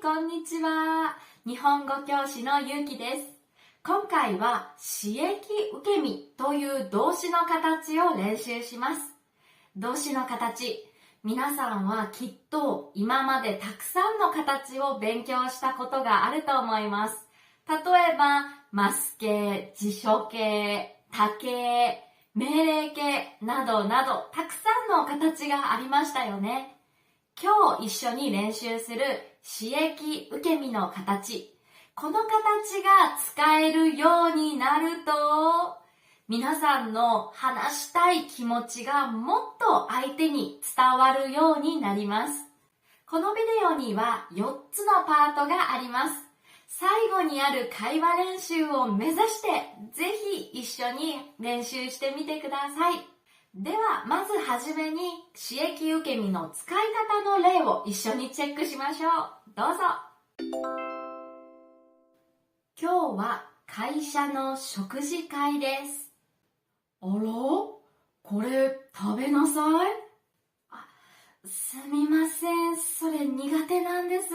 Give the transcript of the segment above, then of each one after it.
こんにちは。日本語教師のゆうきです。今回は詞益受け身という動詞の形を練習します。動詞の形、皆さんはきっと今までたくさんの形を勉強したことがあると思います。例えば、マス形、辞書形、他形、命令形などなどたくさんの形がありましたよね。今日一緒に練習する詞益受け身の形。この形が使えるようになると、皆さんの話したい気持ちがもっと相手に伝わるようになります。このビデオには4つのパートがあります。最後にある会話練習を目指して、ぜひ一緒に練習してみてください。では、まずはじめに詞益受け身の使い方の例を一緒にチェックしましょう。どうぞ。今日は会社の食事会です。あら？これ食べなさい。すみません。それ苦手なんです。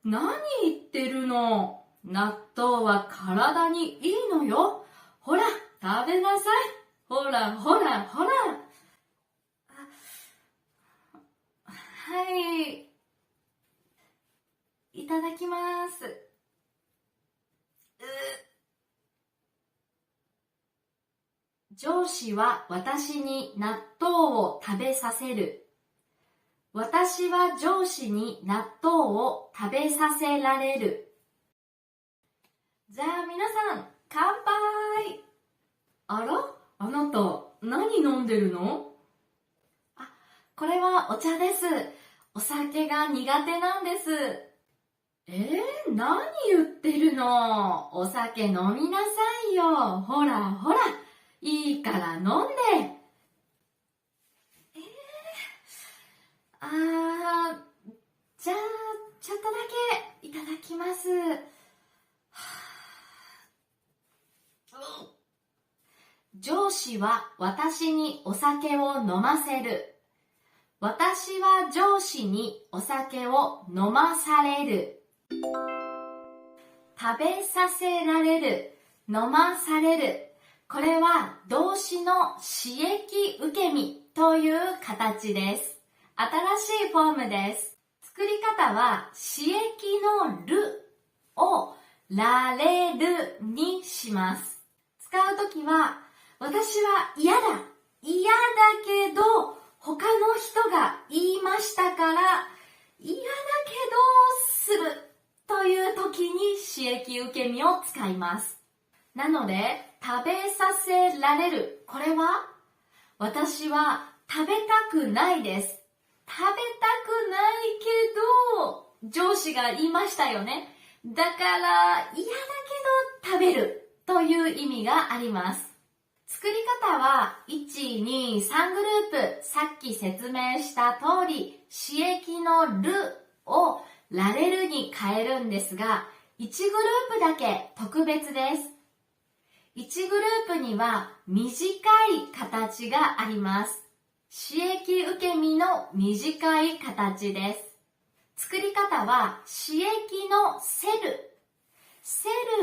何言ってるの？納豆は体にいいのよ。ほら、食べなさい。ほらほらほら。はい。いただきます。上司は私に納豆を食べさせる。私は上司に納豆を食べさせられる。じゃあ皆さん、乾杯。あら？あなた、何飲んでるの？これはお茶です。お酒が苦手なんです。何言ってるの？お酒飲みなさいよ。ほらほら、いいから飲んで。じゃあ、ちょっとだけいただきます。上司は私にお酒を飲ませる。私は上司にお酒を飲まされる。食べさせられる、飲まされる。これは動詞の詞益受け身という形です。新しいフォームです。作り方は詞益のるをられるにします。使うときは、私は嫌だけど他の人が言いましたから嫌だけどするという時に詞益受け身を使います。なので食べさせられる、これは私は食べたくないです。食べたくないけど上司が言いましたよね。だから嫌だけど食べるという意味があります。作り方は1、2、3グループ、さっき説明した通り詞益のるをられるに変えるんですが、1グループだけ特別です。1グループには短い形があります。詞益受け身の短い形です。作り方は詞益のせ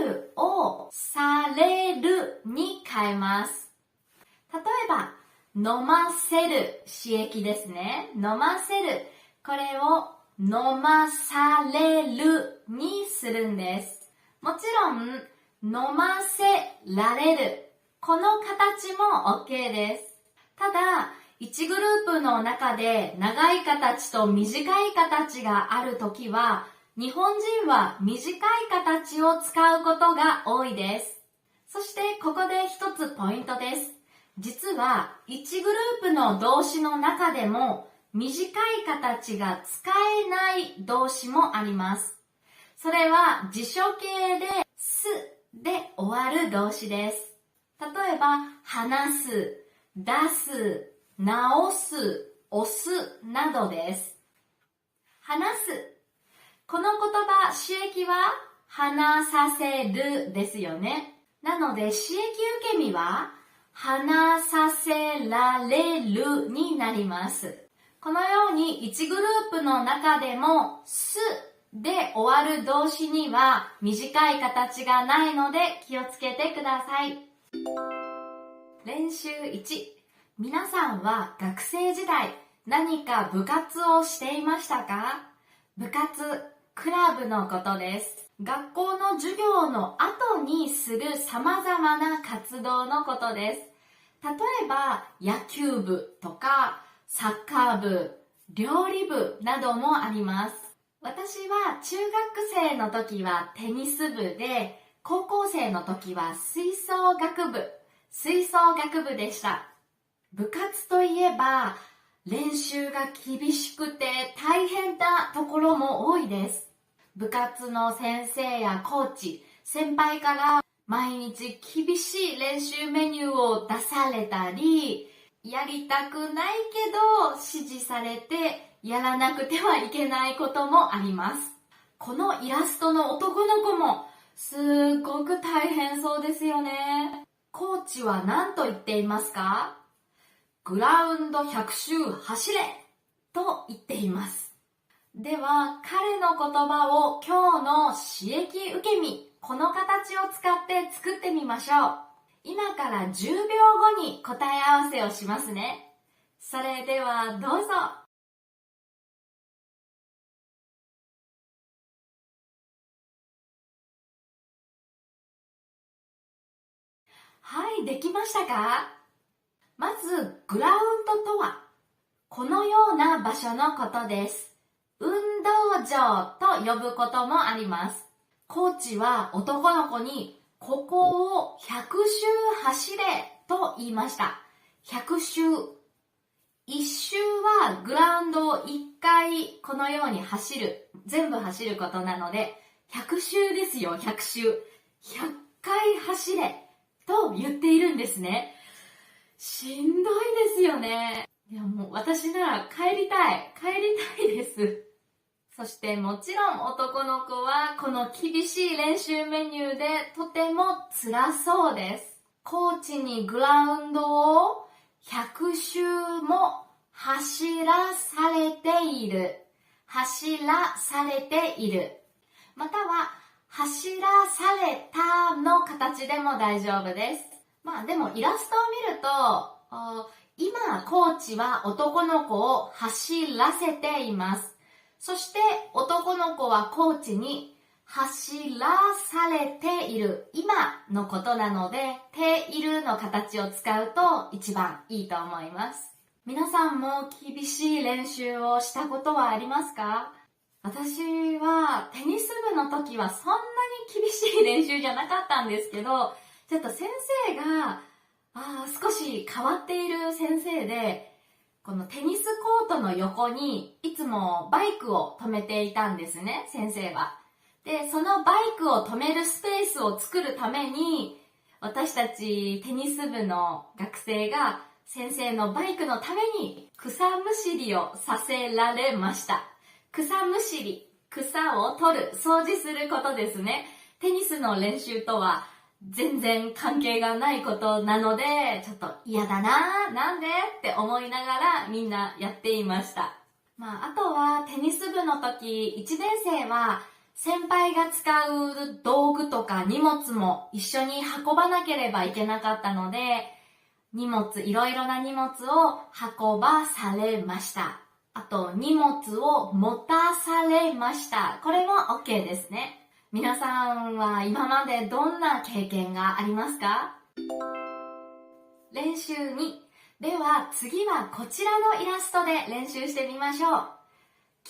るをされるに変えます。例えば、飲ませる詞益ですね。飲ませる。これを飲まされるにするんです。もちろん、飲ませられる。この形も OK です。ただ、1グループの中で長い形と短い形があるときは、日本人は短い形を使うことが多いです。そしてここで一つポイントです。実は1グループの動詞の中でも短い形が使えない動詞もあります。それは辞書形ですで終わる動詞です。例えば、話す、出す、直す、押すなどです。話す。この言葉、詞益は話させるですよね。なので、詞益受け身は話させられるになります。このように1グループの中でもすで終わる動詞には短い形がないので気をつけてください。練習1、皆さんは学生時代何か部活をしていましたか？部活、クラブのことです。学校の授業の後にする様々な活動のことです。例えば野球部とかサッカー部、料理部などもあります。私は中学生の時はテニス部で、高校生の時は吹奏楽部でした。部活といえば練習が厳しくて大変なところも多いです。部活の先生やコーチ、先輩から毎日厳しい練習メニューを出されたり、やりたくないけど指示されてやらなくてはいけないこともあります。このイラストの男の子もすっごく大変そうですよね。コーチは何と言っていますか？グラウンド100周走れと言っています。では、彼の言葉を今日の刺激受け身、この形を使って作ってみましょう。今から10秒後に答え合わせをしますね。それではどうぞ。はい、できましたか？まず、グラウンドとは、このような場所のことです。運動場と呼ぶこともあります。コーチは男の子に、ここを100周走れと言いました。100周。1周はグラウンドを1回このように走る。全部走ることなので、100周ですよ、100周。100回走れと言っているんですね。しんどいですよね。いやもう私なら帰りたいです。そしてもちろん男の子はこの厳しい練習メニューでとても辛そうです。コーチにグラウンドを100周も走らされている。または走らされたの形でも大丈夫です。まあでもイラストを見ると、今コーチは男の子を走らせています。そして男の子はコーチに走らされている今のことなので、ているの形を使うと一番いいと思います。皆さんも厳しい練習をしたことはありますか？私はテニス部の時はそんなに厳しい練習じゃなかったんですけど、ちょっと先生が少し変わっている先生で、このテニスコートの横にいつもバイクを止めていたんですね、先生は。で、そのバイクを止めるスペースを作るために、私たちテニス部の学生が先生のバイクのために草むしりをさせられました。草むしり、草を取る、掃除することですね。テニスの練習とは全然関係がないことなので、ちょっと嫌だな、なんでって思いながらみんなやっていました。あとはテニス部の時、1年生は先輩が使う道具とか荷物も一緒に運ばなければいけなかったので、いろいろな荷物を運ばされました。あと、荷物を持たされました。これも OK ですね。皆さんは今までどんな経験がありますか？練習2。では次はこちらのイラストで練習してみましょう。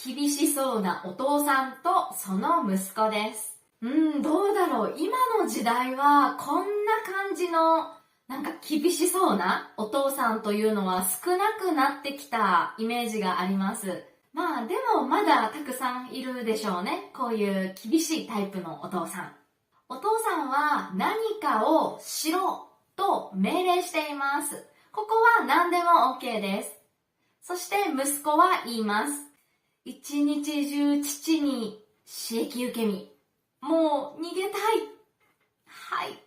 厳しそうなお父さんとその息子です。どうだろう。今の時代はこんな感じの厳しそうなお父さんというのは少なくなってきたイメージがあります。でもまだたくさんいるでしょうね。こういう厳しいタイプのお父さん。お父さんは何かをしろと命令しています。ここは何でも OK です。そして息子は言います。一日中父に刺激受け身。もう逃げたい。はい。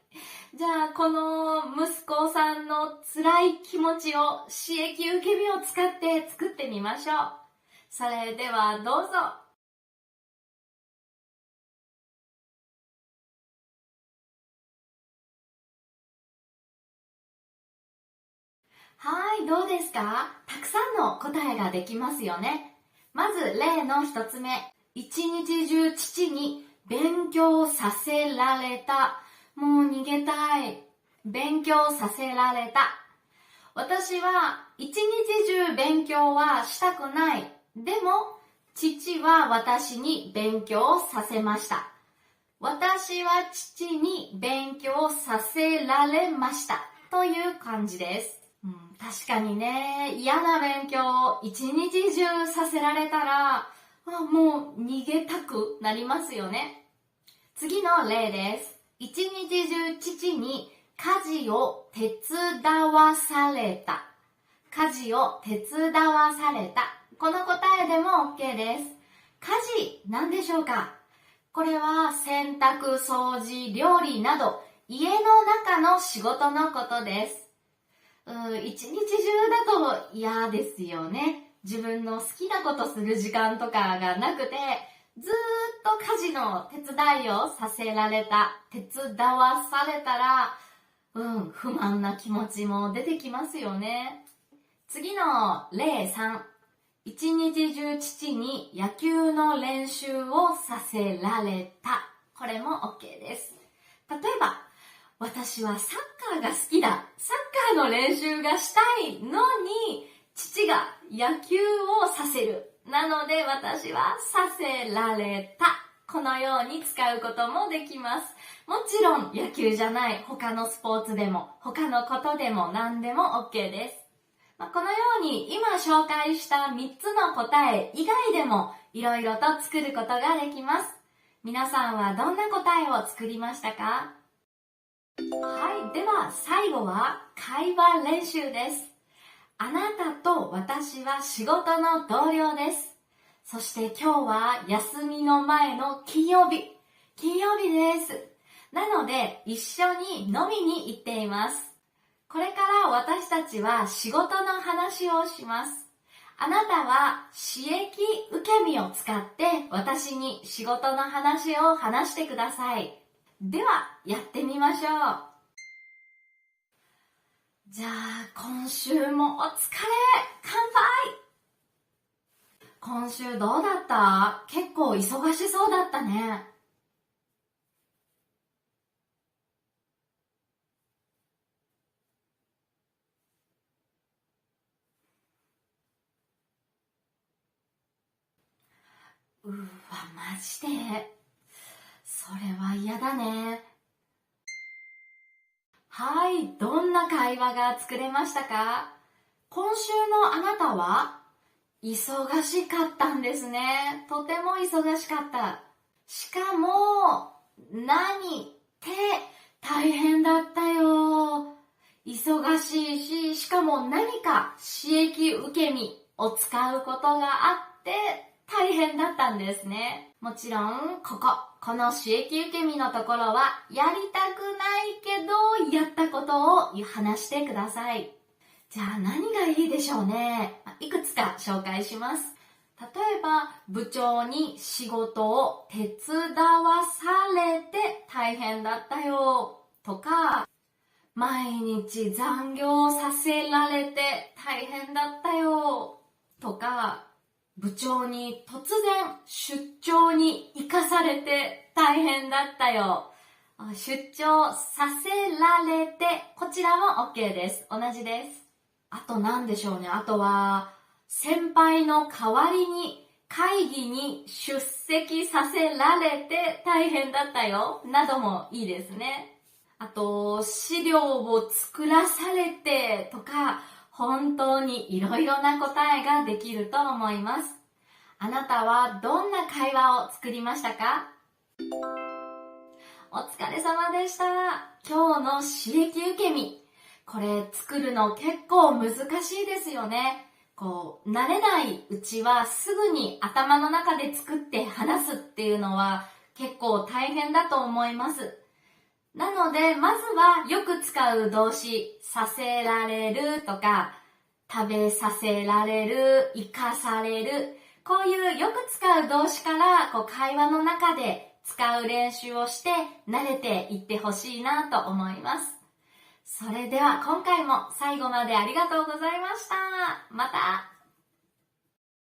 じゃあ、この息子さんの辛い気持ちを刺激受け身を使って作ってみましょう。それではどうぞ。はい、どうですか？たくさんの答えができますよね。まず例の一つ目。一日中父に勉強させられた。もう逃げたい。勉強させられた。私は一日中勉強はしたくない。でも、父は私に勉強させました。私は父に勉強させられました。という感じです。確かにね、嫌な勉強を一日中させられたら、もう逃げたくなりますよね。次の例です。一日中父に家事を手伝わされた。家事を手伝わされた。この答えでも OK です。家事何でしょうか？これは洗濯、掃除、料理など家の中の仕事のことです。一日中だと嫌ですよね。自分の好きなことする時間とかがなくて、ずーっと家事の手伝いをさせられた、手伝わされたら、不満な気持ちも出てきますよね。次の例3。一日中父に野球の練習をさせられた。これも OK です。例えば、私はサッカーが好きだ。サッカーの練習がしたいのに、父が野球をさせる。なので私はさせられた。このように使うこともできます。もちろん野球じゃない他のスポーツでも、他のことでも何でも OK です。このように今紹介した3つの答え以外でもいろいろと作ることができます。皆さんはどんな答えを作りましたか？はい、では最後は会話練習です。あなたと私は仕事の同僚です。そして今日は休みの前の金曜日です。なので一緒に飲みに行っています。これから私たちは仕事の話をします。あなたは刺激受け身を使って私に仕事の話を話してください。ではやってみましょう。じゃあ今週もお疲れ！乾杯！今週どうだった？結構忙しそうだったね。うわ、マジで？それは嫌だね。はい、どんな会話が作れましたか？今週のあなたは忙しかったんですね。とても忙しかった。しかも、何って大変だったよ。忙しいし、しかも何か刺激受け身を使うことがあって大変だったんですね。もちろん、この刺激受け身のところはやりたくないけどやったことを話してください。じゃあ何がいいでしょうね。いくつか紹介します。例えば、部長に仕事を手伝わされて大変だったよとか、毎日残業させられて大変だったよとか、部長に突然出張に行かされて大変だったよ。出張させられて、こちらも OK です。同じです。あと何でしょうね。あとは、先輩の代わりに会議に出席させられて大変だったよ。などもいいですね。あと、資料を作らされてとか、本当にいろいろな答えができると思います。あなたはどんな会話を作りましたか？お疲れ様でした。今日の刺激受け身。これ作るの結構難しいですよね。慣れないうちはすぐに頭の中で作って話すっていうのは結構大変だと思います。なので、まずはよく使う動詞、させられるとか、食べさせられる、生かされる、こういうよく使う動詞から会話の中で使う練習をして慣れていってほしいなと思います。それでは今回も最後までありがとうございました。また